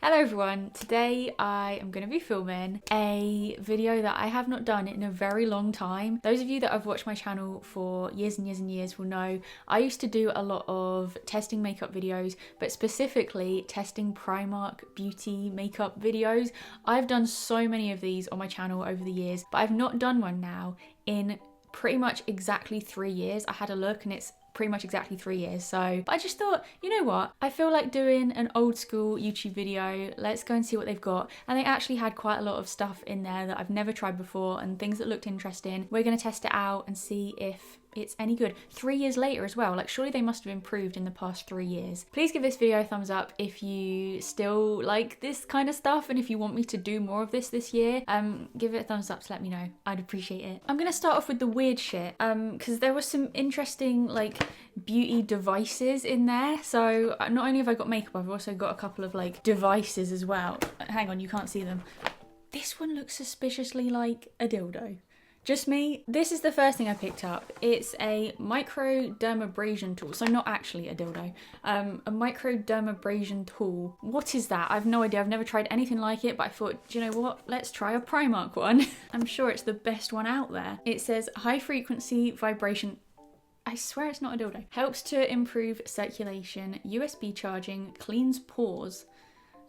Hello everyone, today I am going to be filming a video that I have not done in a very long time. Those of you that have watched my channel for years and years and years will know I used to do a lot of testing makeup videos, but specifically testing Primark beauty makeup videos. I've done so many of these on my channel over the years, but I've not done one now in pretty much exactly 3 years. I had a look and it's pretty much exactly 3 years. But I just thought, you know what? I feel like doing an old school YouTube video. Let's go and see what they've got. And they actually had quite a lot of stuff in there that I've never tried before and things that looked interesting. We're gonna test it out and see if it's any good. 3 years later as well, like surely they must have improved in the past 3 years. Please give this video a thumbs up if you still like this kind of stuff and if you want me to do more of this year. Give it a thumbs up to let me know. I'd appreciate it. I'm gonna start off with the weird shit because there was some interesting like beauty devices in there. So not only have I got makeup, I've also got a couple of like devices as well. Hang on, you can't see them. This one looks suspiciously like a dildo. Just me? This is the first thing I picked up. It's a Microdermabrasion tool. So not actually a dildo. A Microdermabrasion tool. What is that? I've no idea. I've never tried anything like it, but I thought, do you know what? Let's try a Primark one. I'm sure it's the best one out there. It says high frequency vibration. I swear it's not a dildo. Helps to improve circulation, USB charging, cleans pores.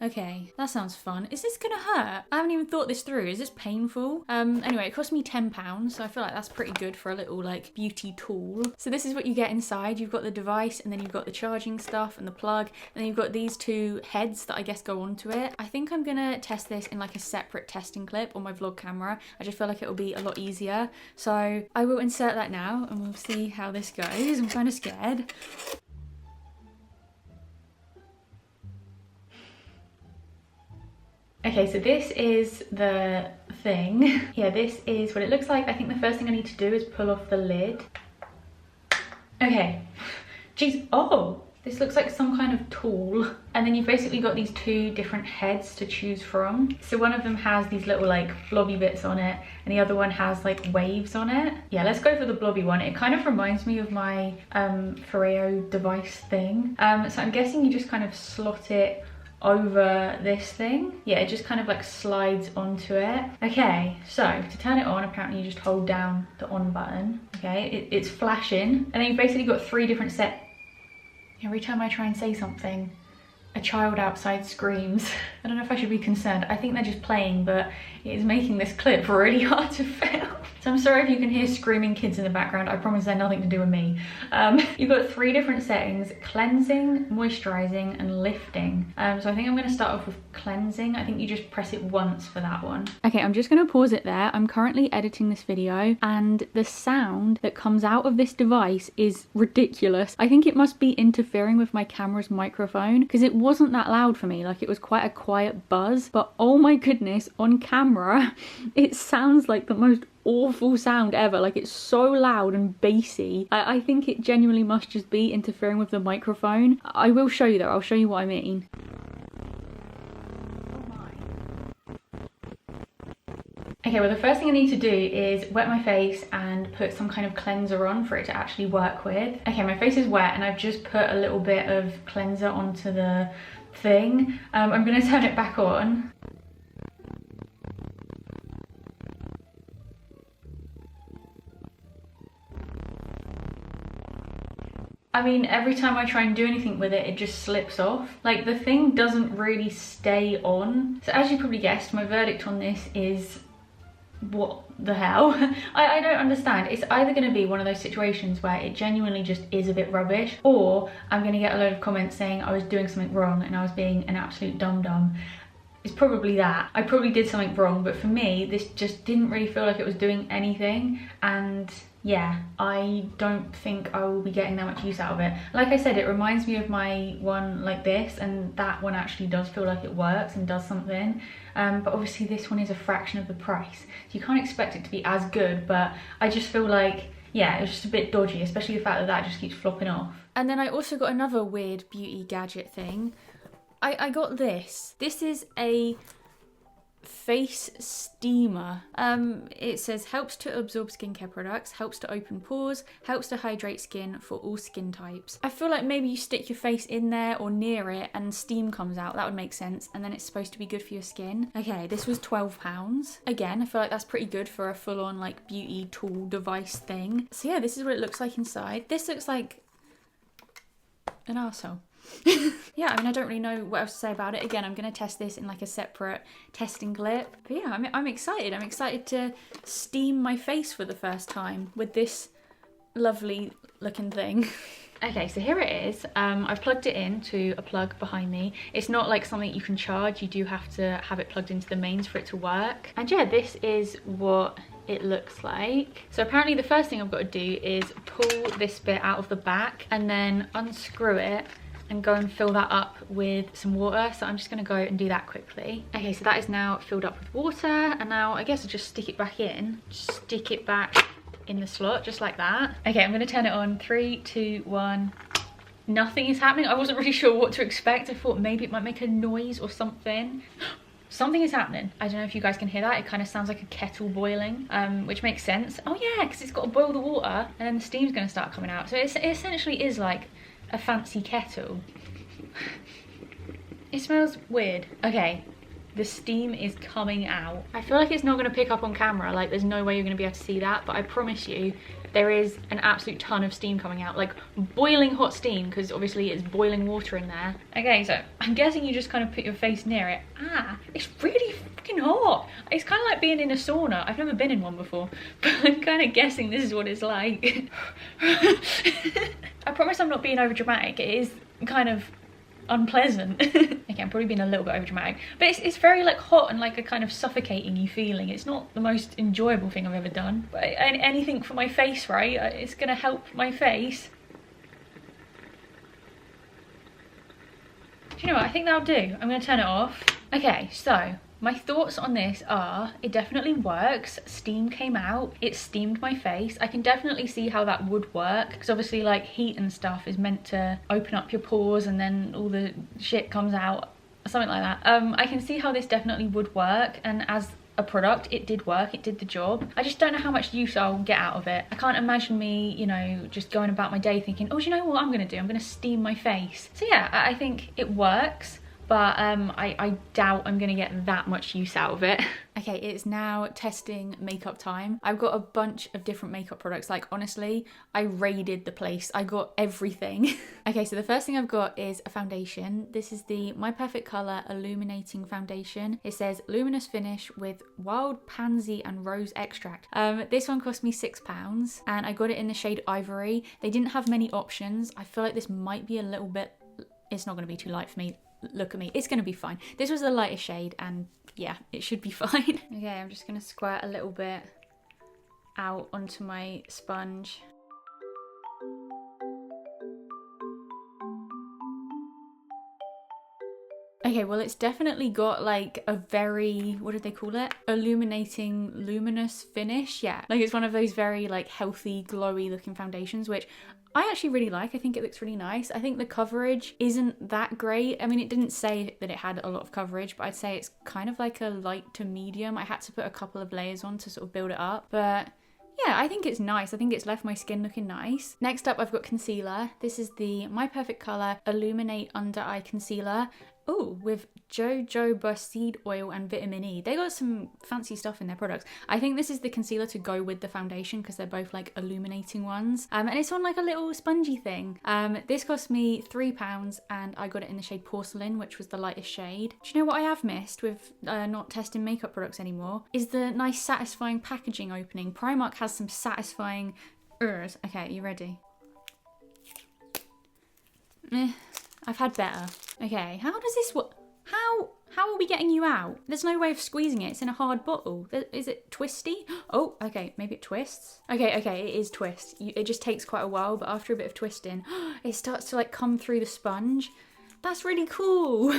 Okay, that sounds fun. Is this gonna hurt? I haven't even thought this through. Is this painful? Anyway, it cost me £10, so I feel like that's pretty good for a little like beauty tool. So this is what you get inside. You've got the device and then you've got the charging stuff and the plug, and then you've got these two heads that I guess go onto it. I think I'm gonna test this in like a separate testing clip on my vlog camera. I just feel like it'll be a lot easier. So I will insert that now and we'll see how this goes. I'm kind of scared. Okay, so this is the thing. Yeah, this is what it looks like. I think the first thing I need to do is pull off the lid. Okay, jeez, oh, this looks like some kind of tool. And then you've basically got these two different heads to choose from. So one of them has these little like blobby bits on it, and the other one has like waves on it. Yeah, let's go for the blobby one. It kind of reminds me of my Foreo device thing. So I'm guessing you just kind of slot it over this thing. Yeah, it just kind of like slides onto it. Okay, so to turn it on, apparently you just hold down the on button. Okay, it's flashing, and then you've basically got 3 different set. Every time I try and say something, a child outside screams. I don't know if I should be concerned. I think they're just playing, but it is making this clip really hard to film. So I'm sorry if you can hear screaming kids in the background. I promise they're nothing to do with me. You've got 3 different settings: cleansing, moisturizing, and lifting. So I think I'm gonna start off with cleansing. I think you just press it once for that one. Okay, I'm just gonna pause it there. I'm currently editing this video and the sound that comes out of this device is ridiculous. I think it must be interfering with my camera's microphone because it wasn't that loud for me. Like it was quite a quiet buzz, but oh my goodness, on camera, it sounds like the most awful sound ever. Like it's so loud and bassy. I think it genuinely must just be interfering with the microphone. I will show you though. I'll show you what I mean. Okay, well the first thing I need to do is wet my face and put some kind of cleanser on for it to actually work with. Okay, my face is wet and I've just put a little bit of cleanser onto the thing. I'm gonna turn it back on. I mean, every time I try and do anything with it, it just slips off. Like the thing doesn't really stay on. So as you probably guessed, my verdict on this is what the hell? I don't understand. It's either going to be one of those situations where it genuinely just is a bit rubbish, or I'm going to get a load of comments saying I was doing something wrong and I was being an absolute dum-dum. It's probably that. I probably did something wrong, but for me, this just didn't really feel like it was doing anything. And yeah, I don't think I will be getting that much use out of it. Like I said, it reminds me of my one like this, and that one actually does feel like it works and does something. But obviously this one is a fraction of the price, so you can't expect it to be as good, but I just feel like, yeah, it was just a bit dodgy, especially the fact that that just keeps flopping off. And then I also got another weird beauty gadget thing. I got this. This is a face steamer. It says helps to absorb skincare products, helps to open pores, helps to hydrate skin for all skin types. I feel like maybe you stick your face in there or near it and steam comes out. That would make sense. And then it's supposed to be good for your skin. Okay, this was £12. Again, I feel like that's pretty good for a full-on like beauty tool device thing. So yeah, this is what it looks like inside. This looks like an arsehole. Yeah, I mean, I don't really know what else to say about it. Again, I'm going to test this in like a separate testing clip. But yeah, I'm excited. I'm excited to steam my face for the first time with this lovely looking thing. Okay, so here it is. I've plugged it into a plug behind me. It's not like something you can charge. You do have to have it plugged into the mains for it to work. And yeah, this is what it looks like. So apparently the first thing I've got to do is pull this bit out of the back and then unscrew it and go and fill that up with some water. So I'm just gonna go and do that quickly. Okay, so that is now filled up with water, and now I guess I'll just stick it back in. Just stick it back in the slot, just like that. Okay, I'm gonna turn it on. 3, 2, 1. Nothing is happening. I wasn't really sure what to expect. I thought maybe it might make a noise or something. Something is happening. I don't know if you guys can hear that. It kind of sounds like a kettle boiling, which makes sense. Oh yeah, because it's got to boil the water and then the steam's gonna start coming out. So it essentially is like a fancy kettle. It smells weird. Okay, the steam is coming out. I feel like it's not going to pick up on camera, like there's no way you're going to be able to see that, but I promise you there is an absolute ton of steam coming out, like boiling hot steam, because obviously it's boiling water in there. Okay, so I'm guessing you just kind of put your face near it. Ah, it's really fucking hot. It's kind of like being in a sauna. I've never been in one before, but I'm kind of guessing this is what it's like. I promise I'm not being over dramatic. It is kind of unpleasant. Okay, I'm probably being a little bit over dramatic, but it's very like hot and like a kind of suffocating you feeling. It's not the most enjoyable thing I've ever done, but anything for my face, right? It's gonna help my face. Do you know what? I think that'll do. I'm gonna turn it off. Okay, so my thoughts on this are, it definitely works. Steam came out, it steamed my face. I can definitely see how that would work, because obviously like heat and stuff is meant to open up your pores and then all the shit comes out, something like that. I can see how this definitely would work, and as a product it did work, it did the job. I just don't know how much use I'll get out of it. I can't imagine me, you know, just going about my day thinking, oh, do you know what I'm gonna do? I'm gonna steam my face. So yeah, I think it works, but I doubt I'm gonna get that much use out of it. Okay, it's now testing makeup time. I've got a bunch of different makeup products. Like honestly, I raided the place. I got everything. Okay, so the first thing I've got is a foundation. This is the My Perfect Colour Illuminating Foundation. It says luminous finish with wild pansy and rose extract. This one cost me £6 and I got it in the shade Ivory. They didn't have many options. I feel like this might be a little bit, it's not gonna be too light for me. Look at me, it's gonna be fine. This was the lighter shade and yeah, it should be fine. Okay, I'm just gonna squirt a little bit out onto my sponge. Okay, well it's definitely got like a very, what did they call it? Illuminating, luminous finish. Yeah, like it's one of those very like healthy, glowy looking foundations, which I actually really like. I think it looks really nice. I think the coverage isn't that great. I mean, it didn't say that it had a lot of coverage, but I'd say it's kind of like a light to medium. I had to put a couple of layers on to sort of build it up, but yeah, I think it's nice. I think it's left my skin looking nice. Next up, I've got concealer. This is the My Perfect Colour Illuminate Under Eye Concealer. Oh, with jojoba seed oil and vitamin E. They got some fancy stuff in their products. I think this is the concealer to go with the foundation because they're both like illuminating ones. And it's on like a little spongy thing. This cost me £3 and I got it in the shade Porcelain, which was the lightest shade. Do you know what I have missed with not testing makeup products anymore? Is the nice satisfying packaging opening. Primark has some satisfying urs. Okay, you ready? I've had better. Okay, how does this work? How are we getting you out? There's no way of squeezing it. It's in a hard bottle. Is it twisty? Oh, okay, maybe it twists. Okay, it is twist. It just takes quite a while, but after a bit of twisting, it starts to like come through the sponge. That's really cool.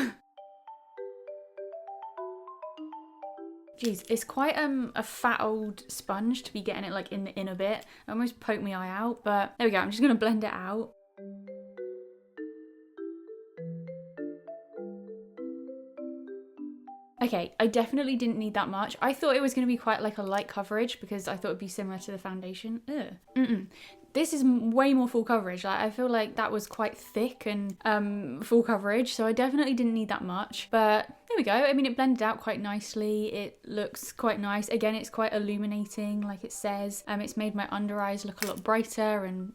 Jeez, it's quite a fat old sponge to be getting it like in the inner bit. It almost poked my eye out, but there we go. I'm just gonna blend it out. Okay, I definitely didn't need that much. I thought it was going to be quite like a light coverage because I thought it'd be similar to the foundation. Ugh. This is way more full coverage. Like, I feel like that was quite thick and full coverage, so I definitely didn't need that much. But there we go. I mean, it blended out quite nicely. It looks quite nice. Again, it's quite illuminating, like it says. It's made my under eyes look a lot brighter and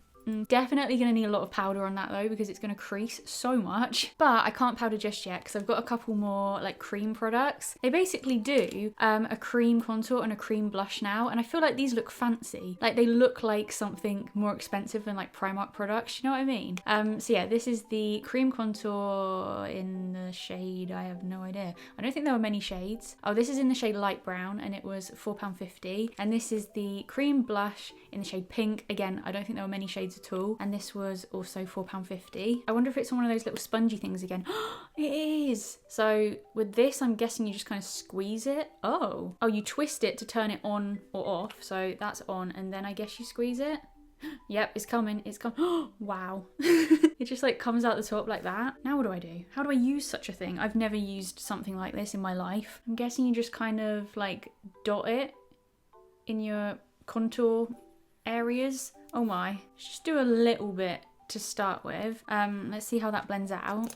definitely going to need a lot of powder on that though because it's going to crease so much, but I can't powder just yet because I've got a couple more like cream products. They basically do a cream contour and a cream blush now, and I feel like these look fancy, like they look like something more expensive than like Primark products, you know what I mean? So yeah, this is the cream contour in the shade, I have no idea, I don't think there were many shades. Oh, this is in the shade light brown and it was £4.50, and this is the cream blush in the shade pink. Again, I don't think there were many shades at all, and this was also £4.50. I wonder if it's on one of those little spongy things again. It is! So with this, I'm guessing you just kind of squeeze it. Oh, you twist it to turn it on or off, so that's on, and then I guess you squeeze it. Yep, it's coming, it's coming. Wow. It just like comes out the top like that. Now what do I do? How do I use such a thing? I've never used something like this in my life. I'm guessing you just kind of like dot it in your contour areas. Oh my, let's just do a little bit to start with. Let's see how that blends out.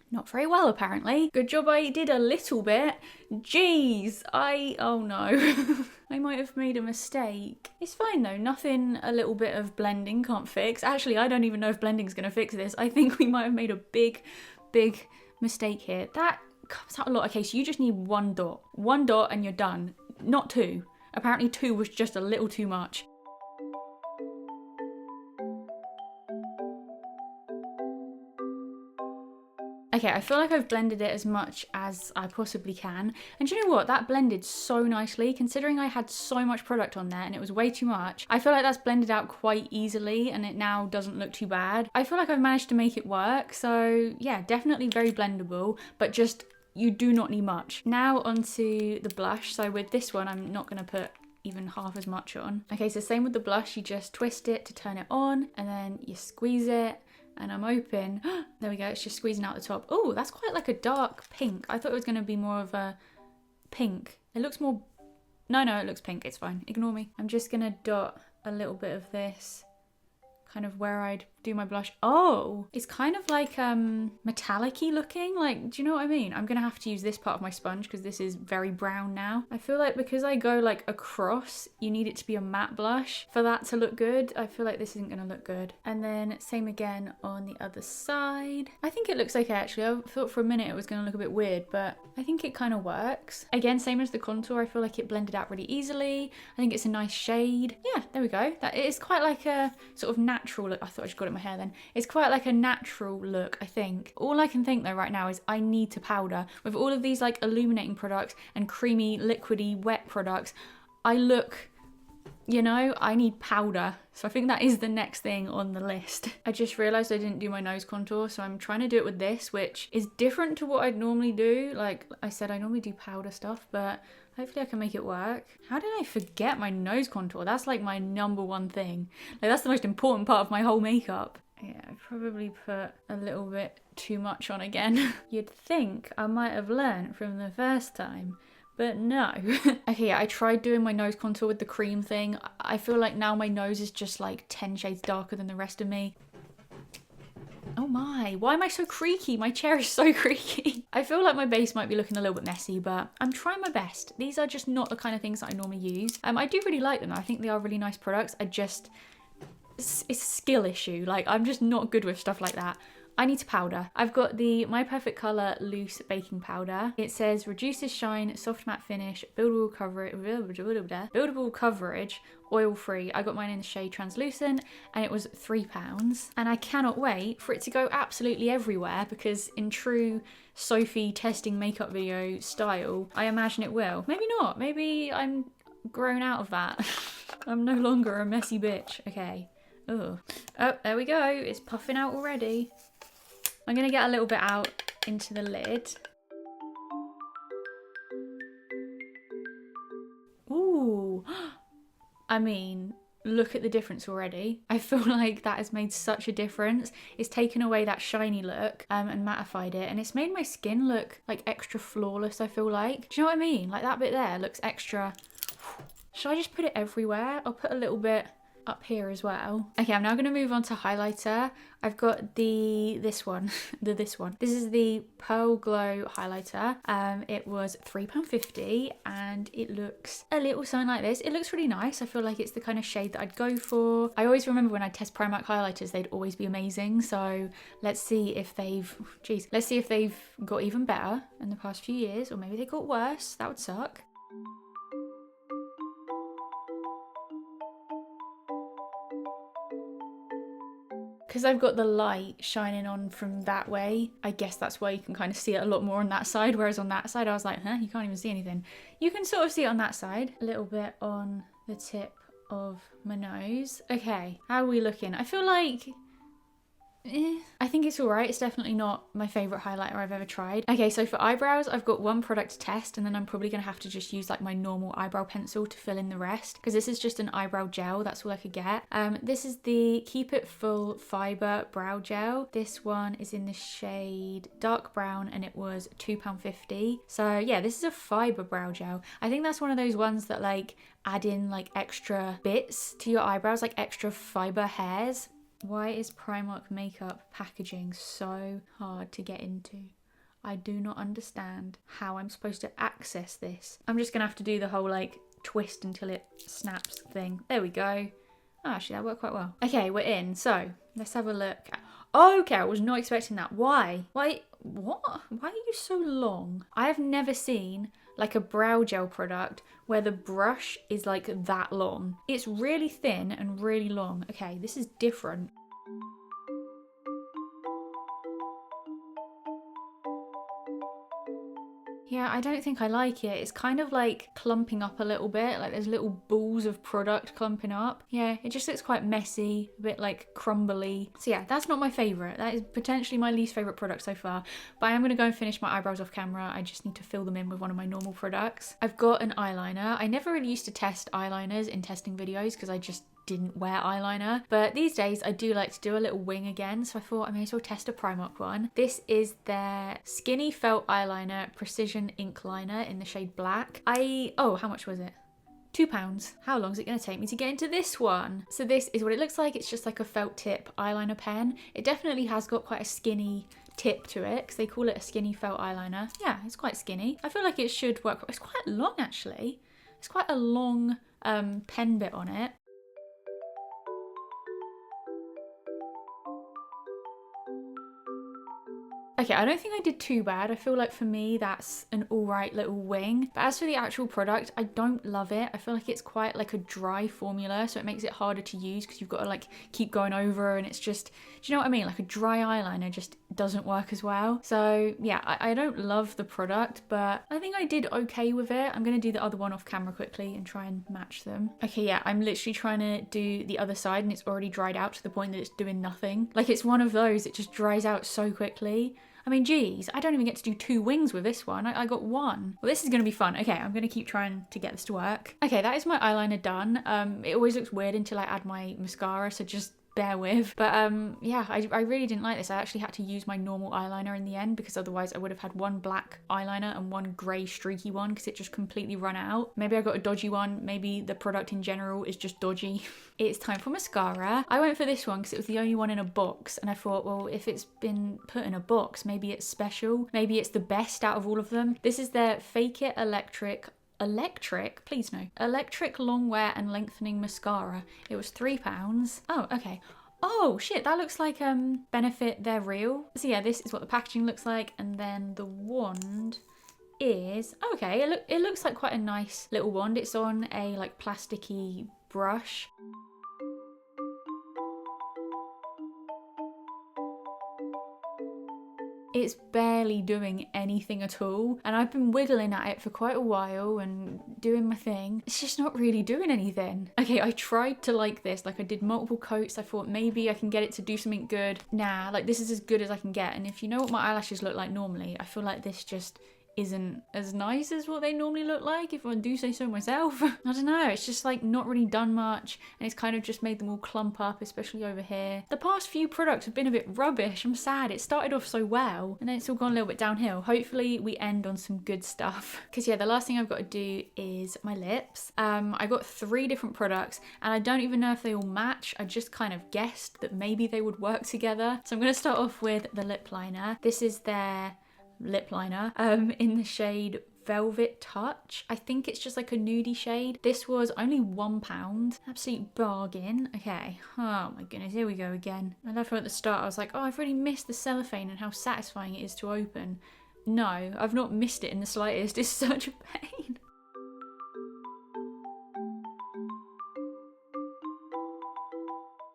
Not very well, apparently. Good job I did a little bit. Jeez, oh no. I might have made a mistake. It's fine though, nothing a little bit of blending can't fix. Actually, I don't even know if blending's gonna fix this. I think we might have made a big mistake here. That comes out a lot. Okay, so you just need one dot and you're done, not two. Apparently 2 was just a little too much. Okay, I feel like I've blended it as much as I possibly can. And do you know what? That blended so nicely, considering I had so much product on there and it was way too much. I feel like that's blended out quite easily and it now doesn't look too bad. I feel like I've managed to make it work. So yeah, definitely very blendable, but just you do not need much. Now onto the blush. So with this one, I'm not gonna put even half as much on. Okay, so same with the blush, you just twist it to turn it on and then you squeeze it. And I'm open. There we go, it's just squeezing out the top. Oh, that's quite like a dark pink. I thought it was gonna be more of a pink. It looks more, no, it looks pink, it's fine, ignore me. I'm just gonna dot a little bit of this, kind of where I'd do my blush. Oh, it's kind of like metallic-y looking, like, do you know what I mean? I'm gonna have to use this part of my sponge because this is very brown now. I feel like because I go like across, you need it to be a matte blush for that to look good. I feel like this isn't gonna look good. And then same again on the other side. I think it looks okay actually. I thought for a minute it was gonna look a bit weird, but I think it kind of works. Again, same as the contour, I feel like it blended out really easily. I think it's a nice shade. Yeah, there we go. That is quite like a sort of natural look. I thought I just got it in my hair then. It's quite like a natural look, I think. All I can think though right now is I need to powder. With all of these like illuminating products and creamy, liquidy, wet products, I look, you know, I need powder. So I think that is the next thing on the list. I just realised I didn't do my nose contour, so I'm trying to do it with this, which is different to what I'd normally do. Like I said, I normally do powder stuff, but hopefully I can make it work. How did I forget my nose contour? That's like my #1 thing. Like that's the most important part of my whole makeup. Yeah, I probably put a little bit too much on again. You'd think I might have learned from the first time, but no. Okay, I tried doing my nose contour with the cream thing. I feel like now my nose is just like 10 shades darker than the rest of me. Oh my, why am I so creaky? My chair is so creaky. I feel like my base might be looking a little bit messy, but I'm trying my best. These are just not the kind of things that I normally use. I do really like them. I think they are really nice products. It's a skill issue. Like, I'm just not good with stuff like that. I need to powder. I've got the My Perfect Colour Loose Baking Powder. It says reduces shine, soft matte finish, buildable coverage, oil free. I got mine in the shade translucent and it was £3. And I cannot wait for it to go absolutely everywhere because in true Sophie testing makeup video style, I imagine it will. Maybe not. Maybe I'm grown out of that. I'm no longer a messy bitch. Okay. Oh, there we go. It's puffing out already. I'm gonna get a little bit out into the lid. Ooh. I mean, look at the difference already. I feel like that has made such a difference. It's taken away that shiny look and mattified it, and it's made my skin look like extra flawless, I feel like. Do you know what I mean? Like that bit there looks extra. Should I just put it everywhere? I'll put a little bit up here as well. Okay, I'm now going to move on to highlighter. I've got this one. This is the Pearl Glow highlighter. It was £3.50 and it looks a little something like this. It looks really nice. I feel like it's the kind of shade that I'd go for. I always remember when I test Primark highlighters, they'd always be amazing. So let's see if let's see if they've got even better in the past few years, or maybe they got worse. That would suck. Because I've got the light shining on from that way, I guess that's why you can kind of see it a lot more on that side, whereas on that side I was like, huh, you can't even see anything. You can sort of see it on that side. A little bit on the tip of my nose. Okay, how are we looking? I feel like I think it's alright. It's definitely not my favourite highlighter I've ever tried. Okay, so for eyebrows, I've got one product to test, and then I'm probably going to have to just use like my normal eyebrow pencil to fill in the rest, because this is just an eyebrow gel. That's all I could get. This is the Keep It Full Fibre Brow Gel. This one is in the shade dark brown, and it was £2.50. So yeah, this is a fibre brow gel. I think that's one of those ones that like add in like extra bits to your eyebrows, like extra fibre hairs. Why is Primark makeup packaging so hard to get into? I do not understand how I'm supposed to access this. I'm just gonna have to do the whole like twist until it snaps thing. There we go. Oh, actually that worked quite well. Okay, we're in. So let's have a look. Oh, okay, I was not expecting that. Why? What? Why are you so long? I have never seen like a brow gel product where the brush is like that long. It's really thin and really long. Okay, this is different. Yeah, I don't think I like it. It's kind of like clumping up a little bit, like there's little balls of product clumping up. Yeah, it just looks quite messy, a bit like crumbly. So yeah, that's not my favourite. That is potentially my least favourite product so far. But I am going to go and finish my eyebrows off camera. I just need to fill them in with one of my normal products. I've got an eyeliner. I never really used to test eyeliners in testing videos because I just didn't wear eyeliner, but these days I do like to do a little wing again, so I thought I may as well test a Primark one. This is their Skinny Felt Eyeliner Precision Ink Liner in the shade black. Oh, how much was it? £2. How long is it going to take me to get into this one? So this is what it looks like. It's just like a felt tip eyeliner pen. It definitely has got quite a skinny tip to it because they call it a skinny felt eyeliner. Yeah, it's quite skinny. I feel like it should work. It's quite long actually. It's quite a long pen bit on it. Okay, I don't think I did too bad. I feel like for me that's an alright little wing. But as for the actual product, I don't love it. I feel like it's quite like a dry formula, so it makes it harder to use because you've got to like keep going over, and it's just, do you know what I mean? Like a dry eyeliner just doesn't work as well. So yeah, I don't love the product, but I think I did okay with it. I'm going to do the other one off camera quickly and try and match them. Okay, yeah, I'm literally trying to do the other side and it's already dried out to the point that it's doing nothing. Like it's one of those, it just dries out so quickly. I mean, geez, I don't even get to do two wings with this one. I got one. Well, this is going to be fun. Okay, I'm going to keep trying to get this to work. Okay, that is my eyeliner done. It always looks weird until I add my mascara, so just bear with. But yeah, I really didn't like this. I actually had to use my normal eyeliner in the end because otherwise I would have had one black eyeliner and one grey streaky one because it just completely run out. Maybe I got a dodgy one. Maybe the product in general is just dodgy. It's time for mascara. I went for this one because it was the only one in a box, and I thought, well, if it's been put in a box, maybe it's special. Maybe it's the best out of all of them. This is their Fake It Electric, please no. Electric Long Wear and Lengthening Mascara. It was £3. Oh, okay. Oh shit, that looks like Benefit They're Real. So yeah, this is what the packaging looks like, and then the wand is, okay, it looks like quite a nice little wand. It's on a like plasticky brush. It's barely doing anything at all, and I've been wiggling at it for quite a while and doing my thing. It's just not really doing anything. Okay, I tried to like this, like I did multiple coats. I thought maybe I can get it to do something good. Nah, like this is as good as I can get, and if you know what my eyelashes look like normally, I feel like this just isn't as nice as what they normally look like, if I do say so myself. I don't know, it's just like not really done much, and it's kind of just made them all clump up, especially over here. The past few products have been a bit rubbish. I'm sad. It started off so well and then it's all gone a little bit downhill. Hopefully we end on some good stuff, because yeah, the last thing I've got to do is my lips. I got 3 different products and I don't even know if they all match. I just kind of guessed that maybe they would work together. So I'm going to start off with the lip liner. This is their lip liner in the shade Velvet Touch. I think it's just like a nudie shade. This was only £1. Absolute bargain. Okay. Oh my goodness, here we go again. I love how at the start I was like, oh, I've really missed the cellophane and how satisfying it is to open. No, I've not missed it in the slightest. It's such a pain.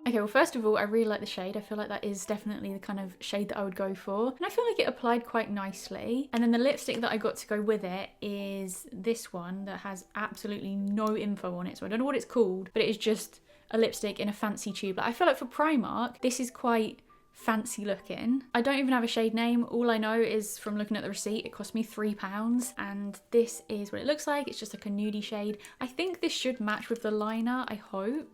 Okay, well, first of all, I really like the shade. I feel like that is definitely the kind of shade that I would go for. And I feel like it applied quite nicely. And then the lipstick that I got to go with it is this one that has absolutely no info on it. So I don't know what it's called, but it is just a lipstick in a fancy tube. Like, I feel like for Primark, this is quite fancy looking. I don't even have a shade name. All I know is from looking at the receipt, it cost me £3. And this is what it looks like. It's just like a nudie shade. I think this should match with the liner, I hope.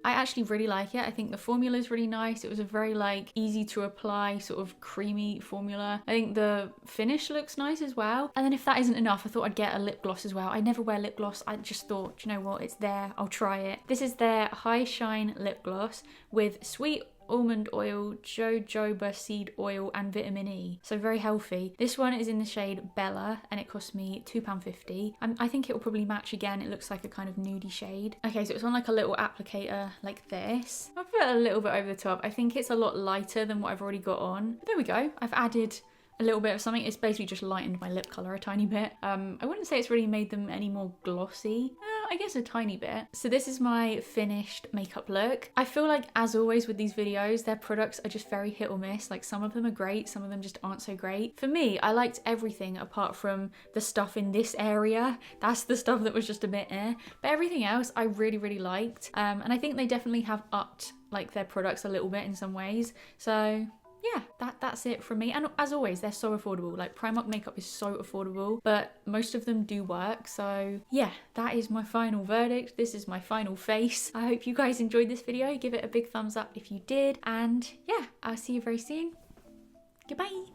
I actually really like it. I think the formula is really nice. It was a very like easy to apply sort of creamy formula. I think the finish looks nice as well. And then if that isn't enough, I thought I'd get a lip gloss as well. I never wear lip gloss. I just thought, you know what, it's there, I'll try it. This is their High Shine lip gloss with sweet almond oil, jojoba seed oil and vitamin E. So very healthy. This one is in the shade Bella and it cost me £2.50. I think it will probably match again. It looks like a kind of nudie shade. Okay, so it's on like a little applicator like this. I've put it a little bit over the top. I think it's a lot lighter than what I've already got on. But there we go. I've added a little bit of something. It's basically just lightened my lip colour a tiny bit. I wouldn't say it's really made them any more glossy. I guess a tiny bit. So this is my finished makeup look. I feel like, as always with these videos, their products are just very hit or miss. Like, some of them are great, some of them just aren't so great. For me, I liked everything apart from the stuff in this area. That's the stuff that was just a bit But everything else I really, really liked. And I think they definitely have upped like their products a little bit in some ways. So yeah, that's it from me. And as always, they're so affordable. Like, Primark makeup is so affordable, but most of them do work. So yeah, that is my final verdict. This is my final face. I hope you guys enjoyed this video. Give it a big thumbs up if you did. And yeah, I'll see you very soon. Goodbye.